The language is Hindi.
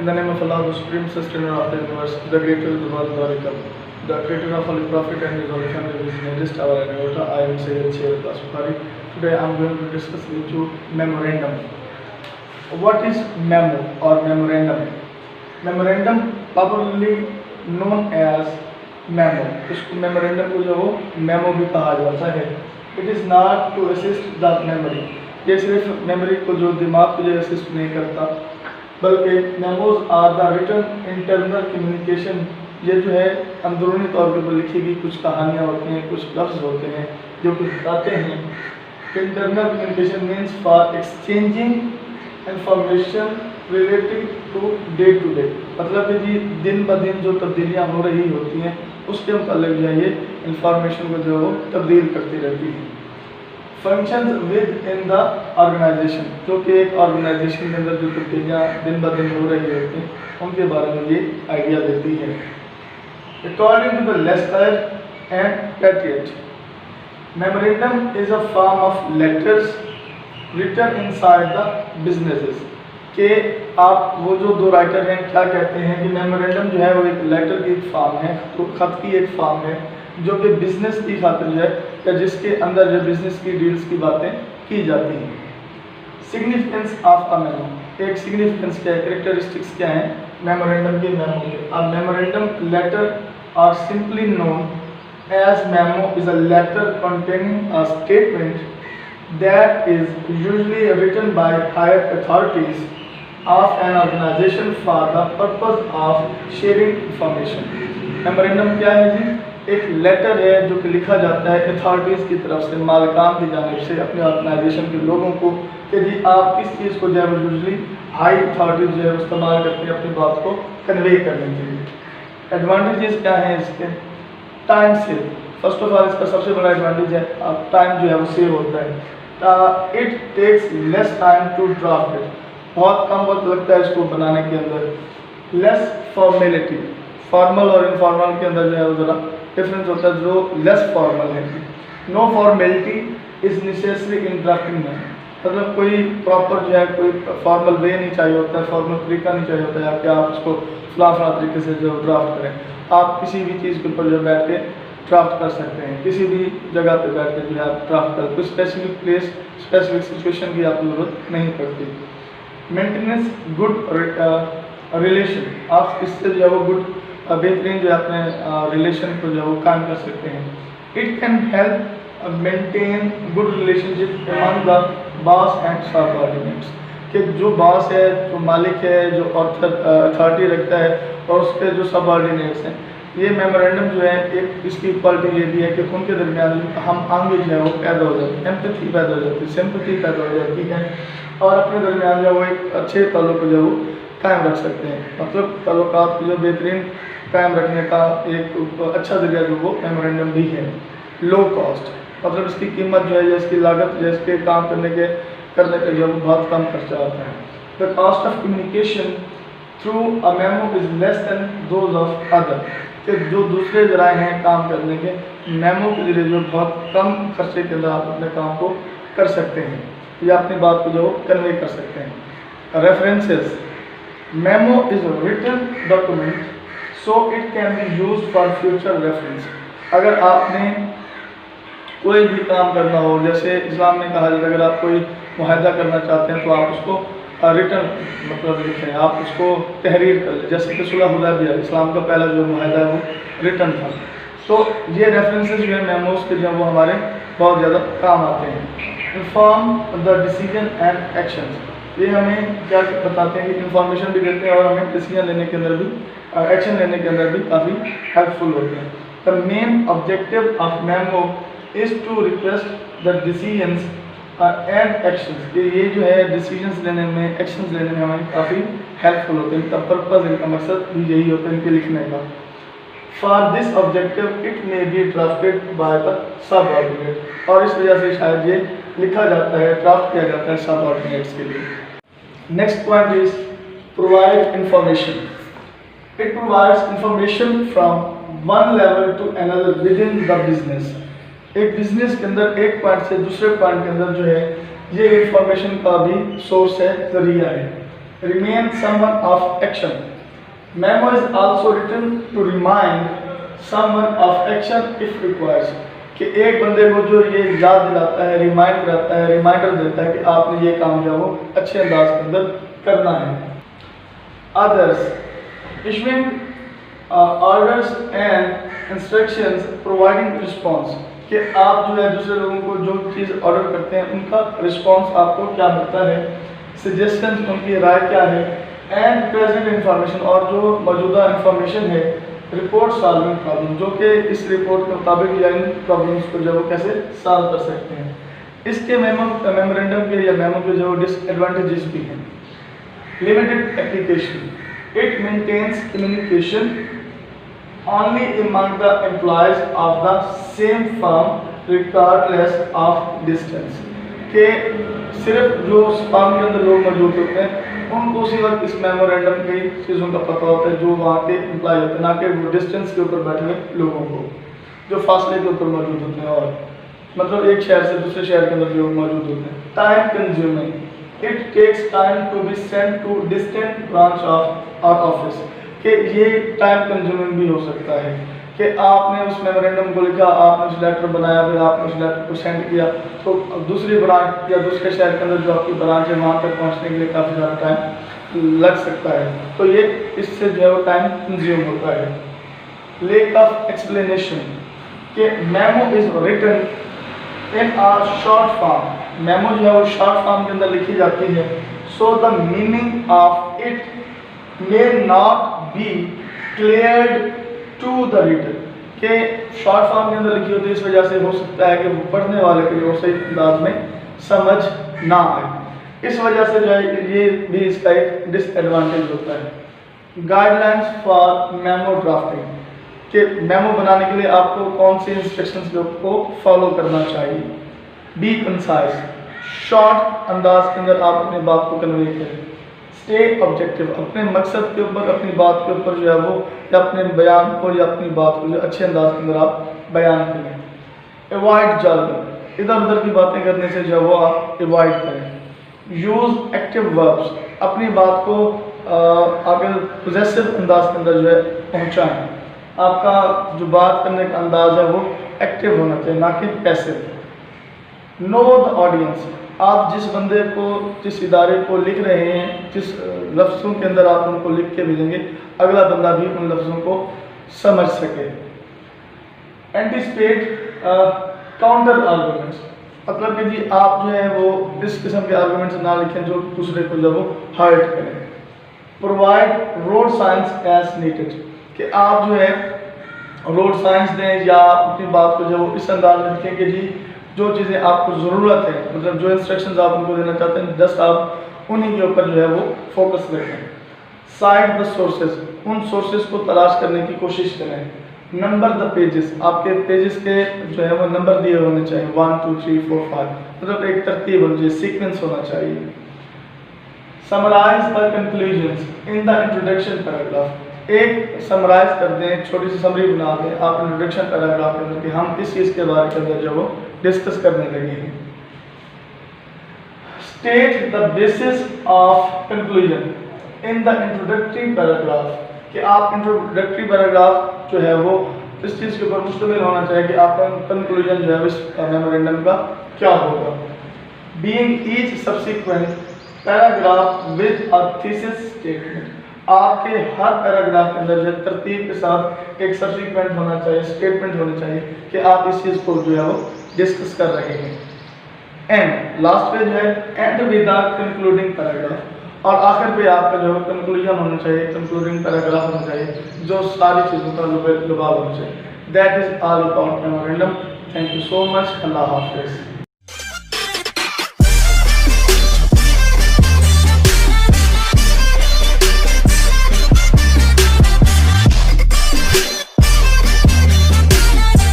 In the name of Allah, the Supreme Sustainer of the Universe, the Creator of the world, the Creator of all Prophet and His holy family, His nearest our and daughter, I am Sayyid Shaykh Asfari. Today I am going to discuss with you memorandum. What is memo or memorandum? Memorandum, popularly known as memo. इसको memorandum को जो वो memo भी कहा जाता है. It is not to assist the memory. ये सिर्फ मेमोरी को जो दिमाग को जो असिस्ट नहीं करता, बल्कि memos are the written internal communication. ये जो है अंदरूनी तौर पर लिखी गई कुछ कहानियाँ होती हैं, कुछ लफ्ज़ होते हैं जो कुछ बताते हैं. Internal communication means for exchanging information relative to day, मतलब कि जी दिन ब दिन जो तब्दीलियाँ हो रही होती हैं उसके मुताबिक जो है ये इंफॉर्मेशन को जो है वो तब्दील करती रहती है. Functions within the organization, जो कि एक ऑर्गेनाइजेशन के अंदर जो तब्दीलियाँ दिन ब दिन हो रही होती हैं उनके बारे में ये आइडिया देती है. According to the Lester and Patriot, memorandum is a form of letters written inside the businesses. कि आप वो जो दो राइटर हैं क्या कहते हैं कि मेमोरेंडम जो है वो एक लेटर की एक फॉर्म है, तो खत की एक फॉर्म है जो कि बिजनेस की खातिर जो है या जिसके अंदर जो बिजनेस की डील्स की बातें की जाती हैं. सिग्निफिकेंस ऑफ अ मेमो, एक सिग्निफिकेंस क्या है, कैरेक्टरिस्टिक्स क्या है मेमोरेंडम के. मेमो के a memorandum letter are simply known as memo is a letter containing a statement that is usually written by higher authorities of an organization for the purpose of sharing information. Memorandum क्या है जी? एक लेटर है जो कि लिखा जाता है अथॉरिटीज़ की तरफ से, मालिकान की जानिब से अपने ऑर्गेनाइजेशन के लोगों को कि जी आप किस चीज़ को जो है यूजली हाई अथॉरिटीज़ जो है इस्तेमाल करते हैं अपनी बात को कन्वे करने के लिए. एडवांटेजेस क्या हैं इसके? Time save. First of all इसका सबसे बड़ा एडवांटेज है टाइम जो है वो सेव होता है. It takes less time to draft it, बहुत कम वक्त लगता है इसको बनाने के अंदर. लेस फॉर्मेलिटी, फॉर्मल और इनफॉर्मल के अंदर जो है वो ज़रा डिफरेंस होता है, जो लेस फॉर्मल है. No formality is necessary in drafting में, मतलब कोई प्रॉपर जो है कोई फॉर्मल वे नहीं चाहिए होता है, फॉर्मल तरीका नहीं चाहिए होता है कि आप उसको फला तरीके से जो ड्राफ्ट करें. आप किसी भी चीज़ के ऊपर जो बैठ के ड्राफ्ट कर सकते हैं, किसी भी जगह पे बैठ के जो है आप ड्राफ्ट कर, कोई स्पेसिफिक प्लेस स्पेसिफिक सिचुएशन की आपको ज़रूरत नहीं पड़ती. मेंटेनेंस गुड रिलेशन, आप इससे जो है वो गुड बेहतरीन जो है अपने रिलेशन को जो है वो कायम कर सकते हैं. It can help maintain good relationship among the boss and subordinates, कि जो बॉस है, जो मालिक है, जो अथॉरिटी रखता है और उसके जो सबऑर्डिनेट्स हैं, ये मेमोरेंडम जो है एक इसकी क्वालिटी ये भी है कि उनके दरमियान हम आगे जो है वो पैदा हो जाती है, एम्पैथी पैदा हो जाती है, सिंपैथी पैदा हो जाती है और अपने दरमियान जो वो एक अच्छे ताल्लुक जो वो कायम रख सकते हैं. मतलब ताल्लुकात को जो बेहतरीन कायम रखने का एक अच्छा जरिया जो वो मेमोरेंडम भी है. लो कॉस्ट, मतलब इसकी कीमत जो है या इसकी लागत जो इसके काम करने का जो बहुत कम खर्चा आता है. The cost of communication through a memo is less than those of other, कि जो दूसरे जराए हैं काम करने के, मेमो के जरिए जो बहुत कम खर्चे के अंदर आप अपने काम को कर सकते हैं या अपनी बात को जो कन्वे कर सकते हैं. References, memo is written document so it can be used for future reference. अगर आपने कोई भी काम करना हो, जैसे इस्लाम ने कहा है अगर आप कोई मुआहदा करना चाहते हैं तो आप उसको रिटर्न मतलब लिखें, आप उसको तहरीर कर लें. जैसे कि सुलह हुदैबिया इस्लाम का पहला जो मुआहदा है वो रिटर्न था. तो ये रेफरेंसेस जो है मेमोज के जो वो हमारे बहुत ज़्यादा काम आते हैं. Inform the decision and actions, ये हमें क्या बताते हैं कि इन्फॉर्मेशन भी देते हैं और हमें डिसीजन लेने के अंदर भी एक्शन लेने के अंदर भी काफ़ी हेल्पफुल होते हैं. The main objective of memo is to request the decisions and actions, कि ये जो है डिसीजंस लेने में, एक्शंस लेने में हमें काफ़ी हेल्पफुल होते हैं. इनका पर्पज़, इनका मकसद भी यही होता है इनके लिखने का. For this objective it may be drafted by the subordinate, और इस वजह से शायद ये लिखा जाता है, ड्राफ्ट किया जाता है सबऑर्डिनेट्स के लिए. Next point is provide information. It provides information from one level to another within the business. एक बिजनेस के अंदर एक पॉइंट से दूसरे पॉइंट के अंदर जो है ये इंफॉर्मेशन का भी सोर्स है, जरिया है. remain someone of action. Memo is also written to remind someone of action if required. कि एक बंदे को जो ये याद दिलाता है, रिमाइंड कराता है, रिमाइंडर देता है कि आपने ये काम जो है वो अच्छे अंदाज के अंदर करना है. Others, issuing orders and instructions, providing response. कि आप जो है दूसरे लोगों को जो चीज़ ऑर्डर करते हैं उनका रिस्पॉन्स आपको क्या मिलता है, सजेशंस उनकी राय क्या है, एंड प्रेजेंट इंफॉर्मेशन और जो मौजूदा इंफॉर्मेशन है, रिपोर्ट सॉल्विंग प्रॉब्लम जो कि इस रिपोर्ट के मुताबिक या इन प्रॉब्लम्स को जो कैसे सॉल्व कर सकते हैं. इसके मेमोरेंडम के या मेमो के जो डिसएडवांटेजेस भी हैं. Limited application, it maintains communication only among the employees of the same firm regardless of distance. के सिर्फ जो फर्म के अंदर लोग मौजूद होते हैं उनको उसी वक्त इस मेमोरेंडम की चीज़ों का पता होता है जो वहाँ के एम्प्लॉय होते हैं, ना कि वो डिस्टेंस के ऊपर बैठे हुए लोगों को जो फासले के ऊपर मौजूद होते हैं और मतलब एक शहर से दूसरे शहर के अंदर लोग मौजूद होते हैं. Time consuming, it takes time to be sent to distant branch of our office. कि ये टाइम कंज्यूमिंग भी हो सकता है कि आपने उस मेमोरेंडम को लिखा, आपने उस लेटर बनाया, फिर आपने उस लेटर को सेंड किया तो दूसरी ब्रांच या दूसरे शहर के अंदर जो आपकी ब्रांच है वहाँ तक पहुँचने के लिए काफ़ी ज़्यादा टाइम लग सकता है. तो ये इससे जो है वो टाइम कंज्यूम होता है. लेक ऑफ एक्सप्लेनेशन, कि memo is written in a short form. Memo जो है वो शॉर्ट फॉर्म के अंदर लिखी जाती है. So the meaning of it may not be cleared to the reader. के शॉर्ट फॉर्म के अंदर लिखी होती है, इस वजह से हो सकता है कि वो पढ़ने वाले के लिए सही अंदाज में समझ ना आए. इस वजह से जो है ये भी इसका एक डिसएडवांटेज होता है. गाइडलाइंस फॉर मेमो ड्राफ्टिंग, कि मेमो बनाने के लिए आपको कौन सी इंस्ट्रक्शंस को फॉलो करना चाहिए. बी कंसाइज, शॉर्ट अंदाज के अंदर आप अपनी बात को कन्वे करें. स्टे ऑब्जेक्टिव, अपने मकसद के ऊपर, अपनी बात के ऊपर जो है वो या अपने बयान को या अपनी बात को जो अच्छे अंदाज के अंदर आप बयान करें. अवॉइड जार्गन, इधर उधर की बातें करने से जो है वो आप अवॉइड करें. यूज़ एक्टिव वर्ब्स, अपनी बात को आगे पोजेसिव अंदाज के अंदर जो है पहुँचाएँ. आपका जो बात करने का अंदाज है वो एक्टिव होना चाहिए, ना कि पैसिव. नो द ऑडियंस, आप जिस बंदे को, जिस इदारे को लिख रहे हैं, जिस लफ्ज़ों के अंदर आप उनको लिख के भेजेंगे, अगला बंदा भी उन लफ्ज़ों को समझ सके. एंटिसिपेट काउंटर आर्गूमेंट्स, मतलब कि जी आप जो है वो इस किस्म के आर्गूमेंट्स ना लिखें जो दूसरे को जब वो हर्ट करें. Provide road signs as needed, कि आप जो है रोड साइंस दें या अपनी बात को जो इस अंदाज में लिखें कि जी जो चीज़ें आपको ज़रूरत है, मतलब जो इंस्ट्रक्शंस आप उनको देना चाहते हैं, जस्ट आप उन्हीं के ऊपर जो है वो फोकस रखें. साइड द सोर्सेज, उन सोर्सेज को तलाश करने की कोशिश करें. नंबर द पेजेस, आपके पेजेस के जो है वो नंबर दिए होने चाहिए, 1 2 3 4 5, मतलब एक तरतीब होनी चाहिए, सीक्वेंस होना चाहिए. Summarize the conclusions in the introduction paragraph, एक समराइज कर दें, छोटी सी समरी बना दें आप इंट्रोडक्शन पैराग्राफ के अंदर कि हम इस चीज़ के बारे के अंदर जो वो डिस्कस करने लगे हैं. State the basis of conclusion in the introductory paragraph, कि आप इंट्रोडक्टरी पैराग्राफ जो है वो इस चीज़ के ऊपर मुश्तमिल होना चाहिए कि आपका कंक्लूजन जो है इस मेमोरेंडम का क्या होगा. Being each subsequent paragraph with a thesis statement, आपके हर पैराग्राफ के अंदर जो तरतीब के साथ एक सब्सिक्वेंट होना चाहिए, स्टेटमेंट होनी चाहिए कि आप इस चीज़ को जो है वो डिस्कस कर रहे हैं. एंड लास्ट पे जो है and with the concluding paragraph, और आखिर पे आपका जो है कंक्लूजन होना चाहिए, कंक्लूडिंग पैराग्राफ होना चाहिए जो सारी चीज़ों का लुभाव होना चाहिए. That is all about memorandum. Thank you so much. Allah हाफिज़.